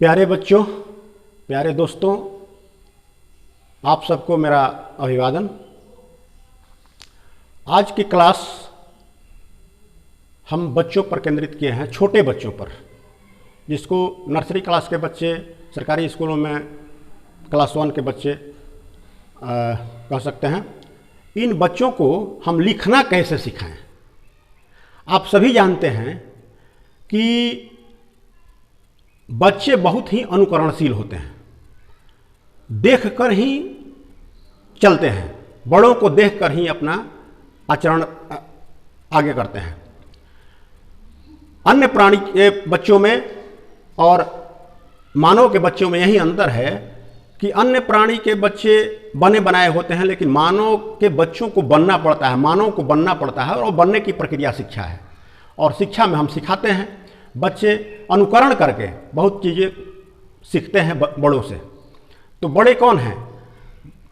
प्यारे बच्चों, प्यारे दोस्तों, आप सबको मेरा अभिवादन। आज की क्लास हम बच्चों पर केंद्रित किए हैं, छोटे बच्चों पर, जिसको नर्सरी क्लास के बच्चे, सरकारी स्कूलों में क्लास 1 के बच्चे कह सकते हैं। इन बच्चों को हम लिखना कैसे सिखाएं। आप सभी जानते हैं कि बच्चे बहुत ही अनुकरणशील होते हैं, देखकर ही चलते हैं, बड़ों को देखकर ही अपना आचरण आगे करते हैं। अन्य प्राणी के बच्चों में और मानव के बच्चों में यही अंतर है कि अन्य प्राणी के बच्चे बने बनाए होते हैं, लेकिन मानव के बच्चों को बनना पड़ता है, मानव को बनना पड़ता है, और बनने की प्रक्रिया शिक्षा है। और शिक्षा में हम सिखाते हैं, बच्चे अनुकरण करके बहुत चीज़ें सीखते हैं बड़ों से। तो बड़े कौन हैं?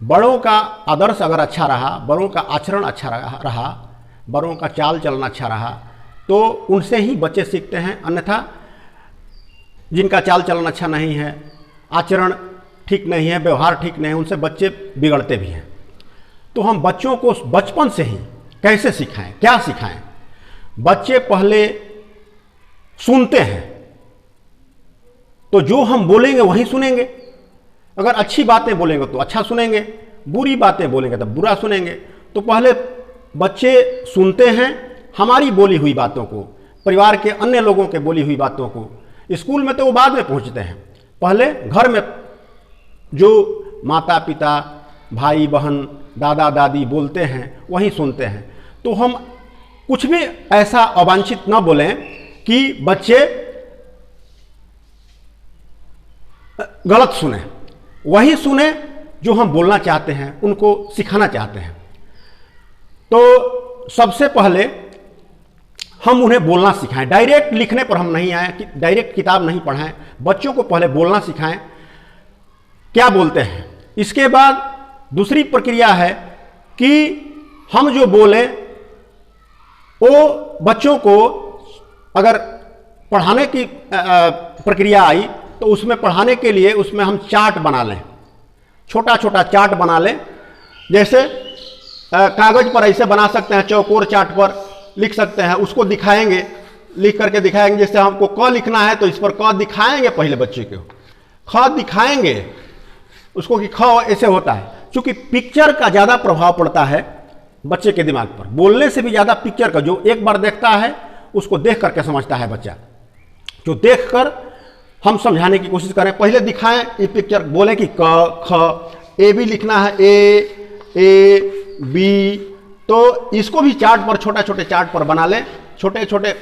बड़ों का आदर्श अगर अच्छा रहा, बड़ों का आचरण अच्छा रहा, बड़ों का चाल चलना अच्छा रहा, तो उनसे ही बच्चे सीखते हैं। अन्यथा जिनका चाल चलन अच्छा नहीं है, आचरण ठीक नहीं है, व्यवहार ठीक नहीं है, उनसे बच्चे बिगड़ते भी हैं। तो हम बच्चों को बचपन से ही कैसे सिखाएं, क्या सिखाएं? बच्चे पहले सुनते हैं, तो जो हम बोलेंगे वही सुनेंगे। अगर अच्छी बातें बोलेंगे तो अच्छा सुनेंगे, बुरी बातें बोलेंगे तो बुरा सुनेंगे। तो पहले बच्चे सुनते हैं हमारी बोली हुई बातों को, परिवार के अन्य लोगों के बोली हुई बातों को। स्कूल में तो वो बाद में पहुंचते हैं, पहले घर में जो माता पिता, भाई बहन, दादा दादी बोलते हैं वही सुनते हैं। तो हम कुछ भी ऐसा अवांछित न बोलें कि बच्चे गलत सुने, वही सुने जो हम बोलना चाहते हैं, उनको सिखाना चाहते हैं। तो सबसे पहले हम उन्हें बोलना सिखाएं। डायरेक्ट लिखने पर हम नहीं आए कि डायरेक्ट किताब नहीं पढ़ाएं, बच्चों को पहले बोलना सिखाएं, क्या बोलते हैं। इसके बाद दूसरी प्रक्रिया है कि हम जो बोलें वो बच्चों को, अगर पढ़ाने की प्रक्रिया आई तो उसमें पढ़ाने के लिए उसमें हम चार्ट बना लें, छोटा छोटा चार्ट बना लें। जैसे कागज पर ऐसे बना सकते हैं, चौकोर चार्ट पर लिख सकते हैं, उसको दिखाएंगे, लिख करके दिखाएंगे। जैसे हमको क लिखना है तो इस पर क दिखाएंगे पहले बच्चे को, ख दिखाएंगे उसको कि ख ऐसे होता है। क्योंकि पिक्चर का ज़्यादा प्रभाव पड़ता है बच्चे के दिमाग पर, बोलने से भी ज़्यादा पिक्चर का। जो एक बार देखता है उसको देख करके समझता है बच्चा। जो देख कर हम समझाने की कोशिश करें, पहले दिखाएं ये पिक्चर, बोलें कि क ख, ए भी लिखना है, ए बी। तो इसको भी चार्ट पर, छोटे छोटे चार्ट पर बना लें, छोटे छोटे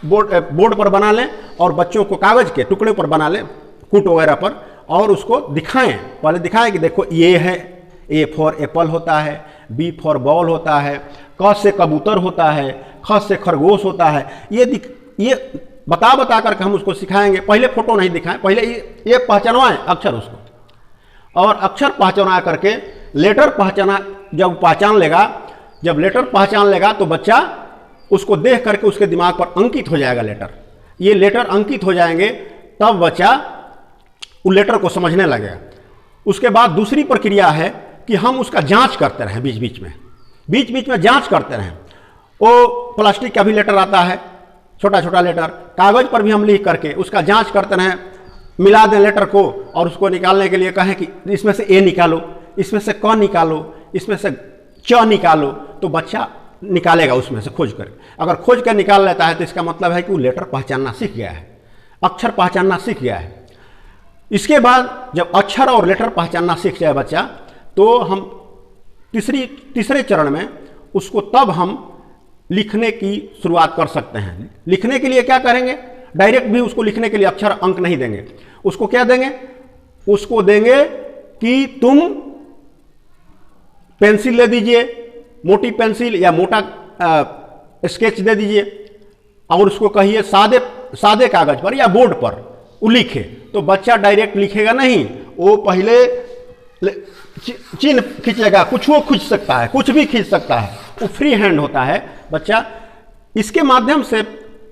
बोर्ड पर बना लें, और बच्चों को कागज के टुकड़े पर बना लें, कूट वगैरह पर, और उसको दिखाएं। पहले दिखाएं कि देखो ये है, ए फॉर एप्पल होता है, बी फॉर बॉल होता है, क से कबूतर होता है, ख से खरगोश होता है। ये बता करके हम उसको सिखाएंगे। पहले फोटो नहीं दिखाएं, पहले ये पहचानवाएं अक्षर उसको, और अक्षर पहचाना करके लेटर पहचाना। जब पहचान लेगा, जब लेटर पहचान लेगा तो बच्चा उसको देख करके उसके दिमाग पर अंकित हो जाएगा लेटर। ये लेटर अंकित हो जाएंगे तब बच्चा उस लेटर को समझने लगेगा। उसके बाद दूसरी प्रक्रिया है कि हम उसका जांच करते रहें, बीच बीच में जांच करते रहें। वो प्लास्टिक का भी लेटर आता है, छोटा छोटा लेटर, कागज पर भी हम लिख करके उसका जांच करते रहें, मिला दें लेटर को, और उसको निकालने के लिए कहें कि इसमें से ए निकालो, इसमें से क निकालो, इसमें से च निकालो। तो बच्चा निकालेगा उसमें से खोज कर। अगर खोज कर निकाल लेता है तो इसका मतलब है कि वो लेटर पहचानना सीख गया है, अक्षर पहचानना सीख गया है। इसके बाद जब अक्षर और लेटर पहचानना सीख जाए बच्चा, तो हम तीसरे चरण में उसको तब हम लिखने की शुरुआत कर सकते हैं। लिखने के लिए क्या करेंगे? डायरेक्ट भी उसको लिखने के लिए अक्षर अंक नहीं देंगे। उसको क्या देंगे? उसको देंगे कि तुम पेंसिल ले दीजिए, मोटी पेंसिल या मोटा स्केच दे दीजिए, और उसको कहिए सादे कागज पर या बोर्ड पर वो लिखे। तो बच्चा डायरेक्ट लिखेगा नहीं, वो पहले चिन्ह खींचेगा, कुछ वो खींच सकता है, कुछ भी खींच सकता है, वो फ्री हैंड होता है बच्चा। इसके माध्यम से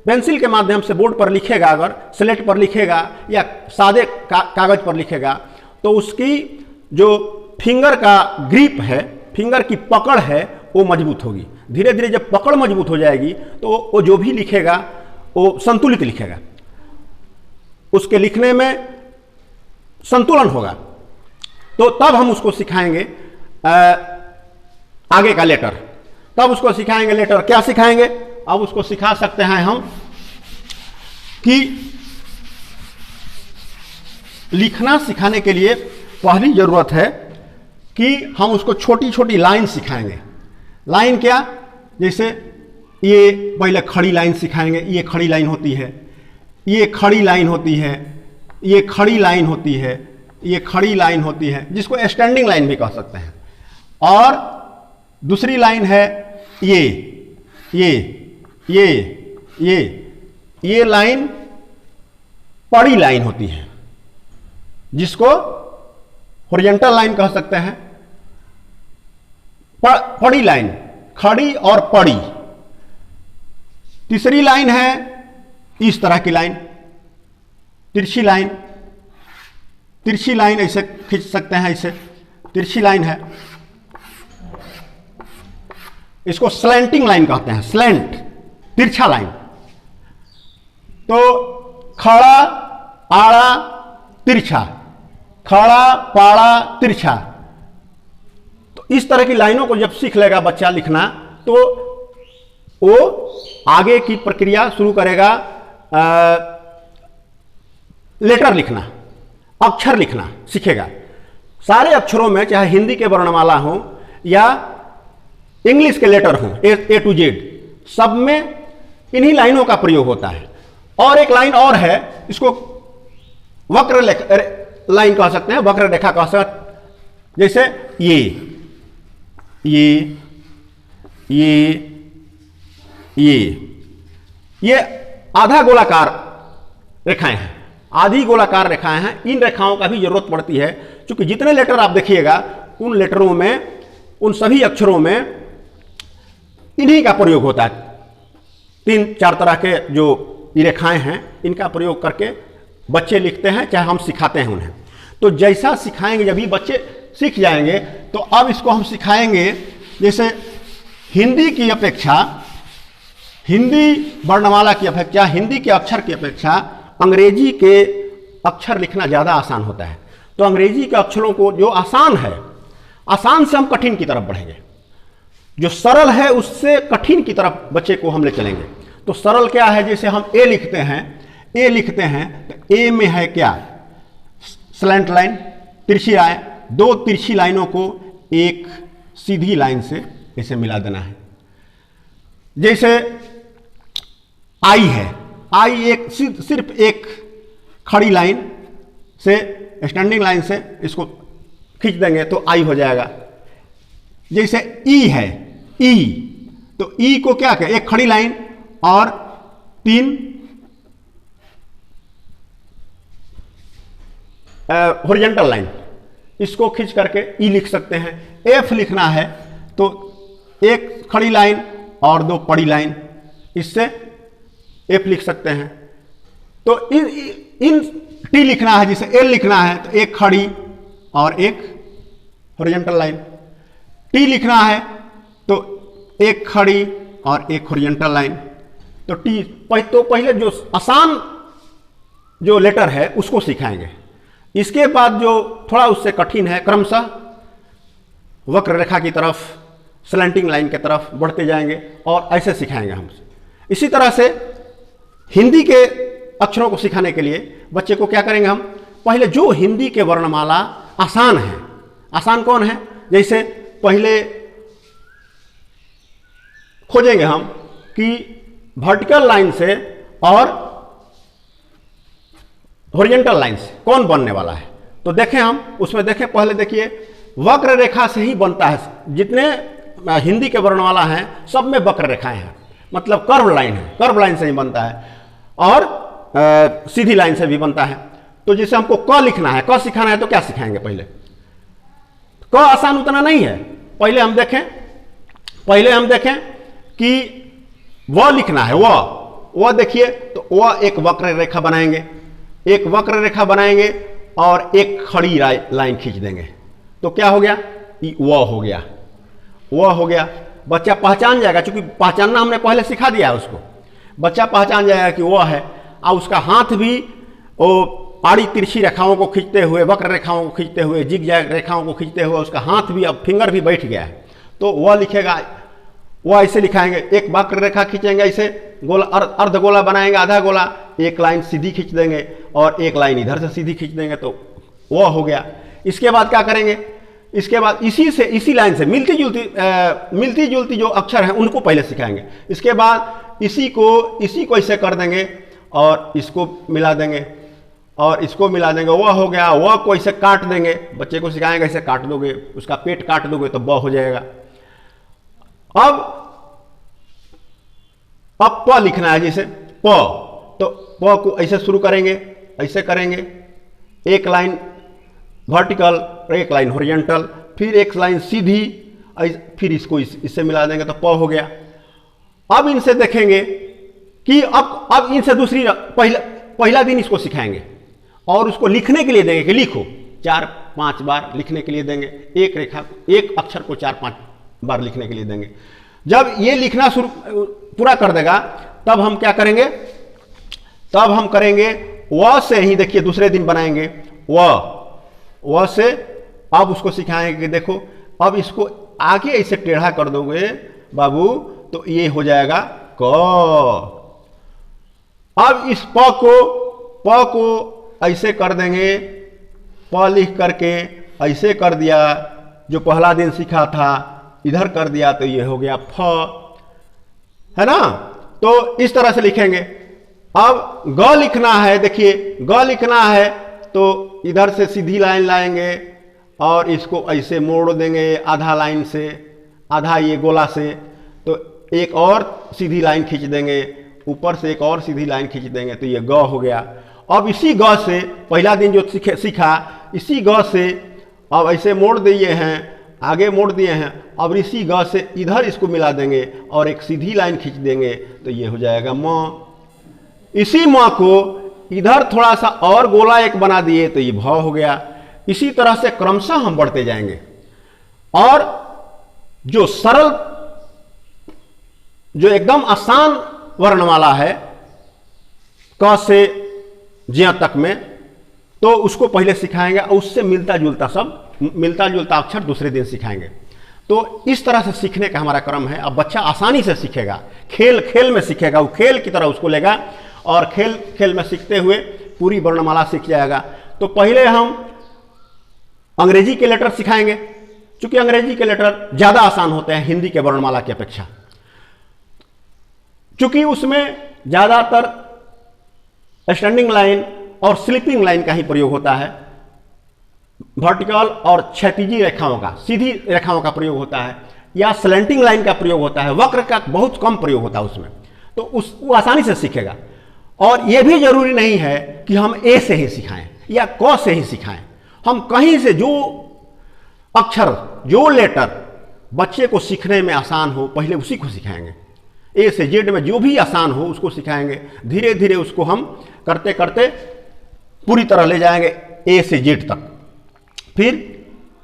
पेंसिल के माध्यम से बोर्ड पर लिखेगा, अगर स्लेट पर लिखेगा या सादे कागज पर लिखेगा, तो उसकी जो फिंगर का ग्रिप है, फिंगर की पकड़ है, वो मजबूत होगी। धीरे धीरे जब पकड़ मजबूत हो जाएगी तो वो जो भी लिखेगा वो संतुलित लिखेगा, उसके लिखने में संतुलन होगा। तो तब हम उसको सिखाएंगे आगे का लेटर, तब उसको सिखाएंगे लेटर। क्या सिखाएंगे? अब उसको सिखा सकते हैं हम कि लिखना सिखाने के लिए पहली जरूरत है कि हम उसको छोटी छोटी लाइन सिखाएंगे। लाइन क्या? जैसे ये पहले खड़ी लाइन सिखाएंगे, ये खड़ी लाइन होती है, ये खड़ी लाइन होती है, ये खड़ी लाइन होती है, ये खड़ी लाइन होती है, जिसको स्टैंडिंग लाइन भी कह सकते हैं। और दूसरी लाइन है ये ये ये ये ये लाइन पड़ी लाइन होती है, जिसको हॉरिजॉन्टल लाइन कह सकते हैं। पड़ी लाइन, खड़ी और पड़ी। तीसरी लाइन है इस तरह की लाइन, तिरछी लाइन। तिरछी लाइन ऐसे खींच सकते हैं, ऐसे तिरछी लाइन है, इसको स्लैंटिंग लाइन कहते हैं, स्लैंट, तिरछा लाइन। तो खड़ा, आड़ा, तिरछा, खड़ा, पाड़ा, तिरछा। तो इस तरह की लाइनों को जब सीख लेगा बच्चा लिखना, तो वो आगे की प्रक्रिया शुरू करेगा, लेटर लिखना, अक्षर लिखना सीखेगा। सारे अक्षरों में, चाहे हिंदी के वर्णमाला हो या इंग्लिश के लेटर हो, ए टू जेड, सब में इन्हीं लाइनों का प्रयोग होता है। और एक लाइन और है, इसको वक्र लाइन कह सकते हैं, वक्र रेखा कह सकते हैं। जैसे ये आधा गोलाकार रेखाएं हैं, आधी गोलाकार रेखाएं हैं। इन रेखाओं का भी जरूरत पड़ती है, क्योंकि जितने लेटर आप देखिएगा उन लेटरों में, उन सभी अक्षरों में इन्हीं का प्रयोग होता है। 3-4 तरह के जो ये रेखाएं हैं, इनका प्रयोग करके बच्चे लिखते हैं, चाहे हम सिखाते हैं उन्हें। तो जैसा सिखाएंगे, जब ये बच्चे सीख जाएंगे, तो अब इसको हम सिखाएंगे, जैसे हिंदी की अपेक्षा, हिंदी वर्णमाला की अपेक्षा, हिंदी के अक्षर की अपेक्षा अंग्रेजी के अक्षर लिखना ज़्यादा आसान होता है। तो अंग्रेजी के अक्षरों को, जो आसान है, आसान से हम कठिन की तरफ बढ़ेंगे, जो सरल है उससे कठिन की तरफ बच्चे को हम ले चलेंगे। तो सरल क्या है? जैसे हम ए लिखते हैं, ए लिखते हैं, तो ए में है क्या? स्लैंट लाइन, तिरछी लाइन। 2 तिरछी लाइनों को एक सीधी लाइन से ऐसे मिला देना है। जैसे आई है, आई एक सिर्फ एक खड़ी लाइन से, स्टैंडिंग लाइन से इसको खींच देंगे तो आई हो जाएगा। जैसे ई है, ई, तो ई को क्या कहें? एक खड़ी लाइन और 3 हॉरिजॉन्टल लाइन, इसको खींच करके ई लिख सकते हैं। एफ लिखना है तो एक खड़ी लाइन और 2 पड़ी लाइन, इससे एफ लिख सकते हैं। तो इन टी लिखना है, जिसे एल लिखना है, तो एक खड़ी और एक हॉरिजॉन्टल लाइन। टी लिखना है तो एक खड़ी और एक हॉरिजॉन्टल लाइन। तो टी तो पहले जो आसान जो लेटर है उसको सिखाएंगे। इसके बाद जो थोड़ा उससे कठिन है, क्रमशः वक्र रेखा की तरफ, स्लैंटिंग लाइन की तरफ बढ़ते जाएंगे और ऐसे सिखाएंगे हम। इसी तरह से हिंदी के अक्षरों को सिखाने के लिए बच्चे को क्या करेंगे हम? पहले जो हिंदी के वर्णमाला आसान है, आसान कौन है? जैसे पहले खोजेंगे हम कि वर्टिकल लाइन से और हॉरिजॉन्टल लाइन से कौन बनने वाला है। तो देखें हम उसमें, देखें पहले, देखिए वक्र रेखा से ही बनता है। जितने हिंदी के वर्णमाला हैं सब में वक्र रेखाएं हैं, मतलब कर्व लाइन है, कर्व लाइन से ही बनता है। और सीधी लाइन से भी बनता है। तो जैसे हमको क लिखना है, क सिखाना है, तो क्या सिखाएंगे? पहले क आसान उतना नहीं है। पहले हम देखें कि व लिखना है, व, वह देखिए, तो वह एक वक्र रेखा बनाएंगे, एक वक्र रेखा बनाएंगे और एक खड़ी लाइन खींच देंगे। तो क्या हो गया, वह हो गया, वह हो गया। बच्चा पहचान जाएगा, क्योंकि पहचानना हमने पहले सिखा दिया है उसको। बच्चा पहचान जाएगा कि वह है, और उसका हाथ भी वो आड़ी तिरछी रेखाओं को खींचते हुए, वक्र रेखाओं को खींचते हुए, जिगजैग रेखाओं को खींचते हुए उसका हाथ भी, अब फिंगर भी बैठ गया है। तो वह लिखेगा, वह ऐसे लिखाएंगे, एक वक्र रेखा खींचेंगे, ऐसे गोला अर्ध गोला बनाएंगे, आधा गोला, एक लाइन सीधी खींच देंगे और एक लाइन इधर से सीधी खींच देंगे, तो वह हो गया। इसके बाद क्या करेंगे, इसके बाद इसी लाइन से मिलती जुलती जो अक्षर हैं उनको पहले सिखाएंगे। इसके बाद इसी को ऐसे कर देंगे और इसको मिला देंगे और इसको मिला देंगे, वह हो गया। वह को ऐसे काट देंगे, बच्चे को सिखाएंगे ऐसे काट दोगे, उसका पेट काट दोगे तो ब हो जाएगा। अब प लिखना है, जैसे प, तो प को ऐसे शुरू करेंगे, ऐसे करेंगे, एक लाइन वर्टिकल, एक लाइन हॉरिजॉन्टल, फिर एक लाइन सीधी, फिर इसको इससे मिला देंगे तो प हो गया। अब इनसे देखेंगे कि अब इनसे पहला दिन इसको सिखाएंगे और उसको लिखने के लिए देंगे कि लिखो, 4-5 बार लिखने के लिए देंगे, एक रेखा, एक अक्षर को 4-5 बार लिखने के लिए देंगे। जब ये लिखना पूरा कर देगा, तब हम क्या करेंगे, तब हम करेंगे व से ही, देखिए दूसरे दिन बनाएंगे व से। अब उसको सिखाएंगे कि देखो, अब इसको आगे ऐसे टेढ़ा कर दोगे बाबू तो ये हो जाएगा क। अब इस प को ऐसे कर देंगे, प लिख करके ऐसे कर दिया, जो पहला दिन सीखा था इधर कर दिया, तो ये हो गया फ, है ना। तो इस तरह से लिखेंगे। अब ग लिखना है, देखिए ग लिखना है तो इधर से सीधी लाइन लाएंगे और इसको ऐसे मोड़ देंगे आधा लाइन से, आधा ये गोला से, तो एक और सीधी लाइन खींच देंगे, ऊपर से एक और सीधी लाइन खींच देंगे, तो ये ग हो गया। अब इसी ग से पहला दिन जो सीखा, इसी ग से अब ऐसे मोड़ दिए हैं, आगे मोड़ दिए हैं, अब इसी ग से इधर इसको मिला देंगे और एक सीधी लाइन खींच देंगे, तो ये हो जाएगा म। इसी म को इधर थोड़ा सा और गोला एक बना दिए तो ये भ हो गया। इसी तरह से क्रमशः हम बढ़ते जाएंगे और जो सरल, जो एकदम आसान वर्णमाला है क से ज्ञ तक में, तो उसको पहले सिखाएंगे और उससे मिलता जुलता अक्षर दूसरे दिन सिखाएंगे। तो इस तरह से सीखने का हमारा क्रम है। अब बच्चा आसानी से सीखेगा, खेल खेल में सीखेगा, वो खेल की तरह उसको लेगा और खेल खेल में सीखते हुए पूरी वर्णमाला सीख जाएगा। तो पहले हम अंग्रेजी के लेटर सिखाएंगे, क्योंकि अंग्रेजी के लेटर ज़्यादा आसान होते हैं हिंदी के वर्णमाला की अपेक्षा, क्योंकि उसमें ज़्यादातर स्टैंडिंग लाइन और स्लीपिंग लाइन का ही प्रयोग होता है। वर्टिकल और क्षैतिजी रेखाओं का, सीधी रेखाओं का प्रयोग होता है, या स्लैंटिंग लाइन का प्रयोग होता है। वक्र का बहुत कम प्रयोग होता है उसमें, तो वो आसानी से सीखेगा। और यह भी जरूरी नहीं है कि हम ए से ही सिखाएं या क से ही सिखाएं। हम कहीं से जो अक्षर, जो लेटर बच्चे को सीखने में आसान हो, पहले उसी को सिखाएंगे। ए से जेड में जो भी आसान हो उसको सिखाएंगे। धीरे धीरे उसको हम करते करते पूरी तरह ले जाएंगे ए से जेड तक, फिर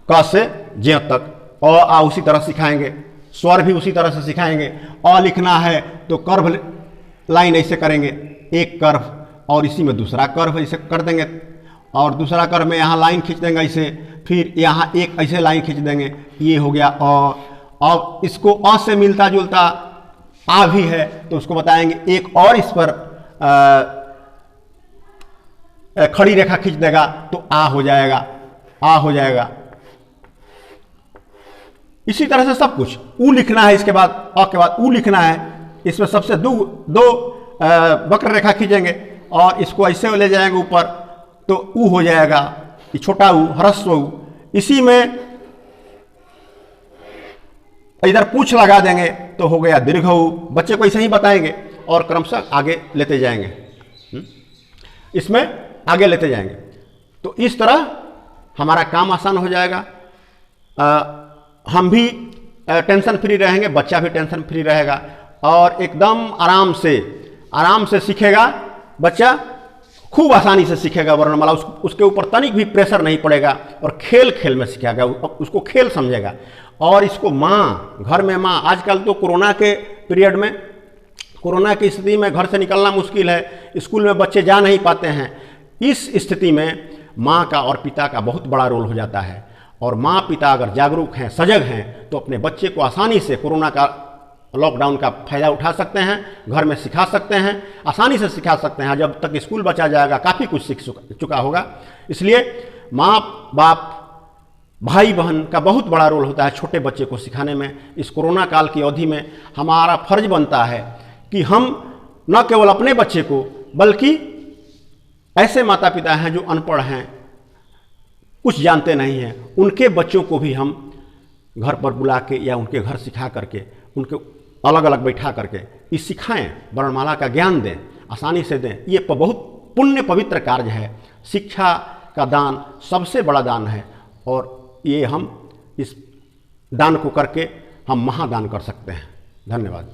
क से ज तक, और आ उसी तरह सिखाएंगे। स्वर भी उसी तरह से सिखाएंगे। अ लिखना है तो कर्व लाइन ऐसे करेंगे, एक कर्व और इसी में दूसरा कर्व ऐसे कर देंगे, और दूसरा कर्व में यहाँ लाइन खींच देंगे ऐसे, फिर यहाँ एक ऐसे लाइन खींच देंगे, ये हो गया अ। अब इसको अ से मिलता जुलता आ भी है तो उसको बताएंगे, एक और इस पर खड़ी रेखा खींच देगा तो आ हो जाएगा, आ हो जाएगा। इसी तरह से सब कुछ। ऊ लिखना है, इसके बाद अ के बाद ऊ लिखना है, इसमें सबसे दो वक्र रेखा खींचेंगे और इसको ऐसे ले जाएंगे ऊपर तो ऊ हो जाएगा, ये छोटा ऊ, ह्रस्व ऊ। इसी में इधर पूछ लगा देंगे तो हो गया दीर्घ ऊ। बच्चे को ऐसे ही बताएंगे और क्रमशः आगे लेते जाएंगे, इसमें आगे लेते जाएंगे। तो इस तरह हमारा काम आसान हो जाएगा। हम भी टेंशन फ्री रहेंगे, बच्चा भी टेंशन फ्री रहेगा और एकदम आराम से आराम से सीखेगा बच्चा, खूब आसानी से सीखेगा वर्णमाला, उसके ऊपर तनिक भी प्रेशर नहीं पड़ेगा और खेल खेल में सीखेगा, उसको खेल समझेगा। और इसको माँ, घर में माँ, आजकल तो कोरोना के पीरियड में, कोरोना की स्थिति में घर से निकलना मुश्किल है, स्कूल में बच्चे जा नहीं पाते हैं। इस स्थिति में माँ का और पिता का बहुत बड़ा रोल हो जाता है। और माँ पिता अगर जागरूक हैं, सजग हैं, तो अपने बच्चे को आसानी से कोरोना का, लॉकडाउन का फायदा उठा सकते हैं, घर में सिखा सकते हैं, आसानी से सिखा सकते हैं। जब तक स्कूल बचा जाएगा काफ़ी कुछ सीख चुका होगा। इसलिए माँ बाप, भाई बहन का बहुत बड़ा रोल होता है छोटे बच्चे को सिखाने में। इस कोरोना काल की अवधि में हमारा फर्ज बनता है कि हम न केवल अपने बच्चे को, बल्कि ऐसे माता पिता हैं जो अनपढ़ हैं, कुछ जानते नहीं हैं, उनके बच्चों को भी हम घर पर बुला के या उनके घर सिखा करके, उनके अलग अलग बैठा करके ये सिखाएं, वर्णमाला का ज्ञान दें, आसानी से दें। ये बहुत पुण्य पवित्र कार्य है। शिक्षा का दान सबसे बड़ा दान है और ये हम इस दान को करके हम महादान कर सकते हैं। धन्यवाद।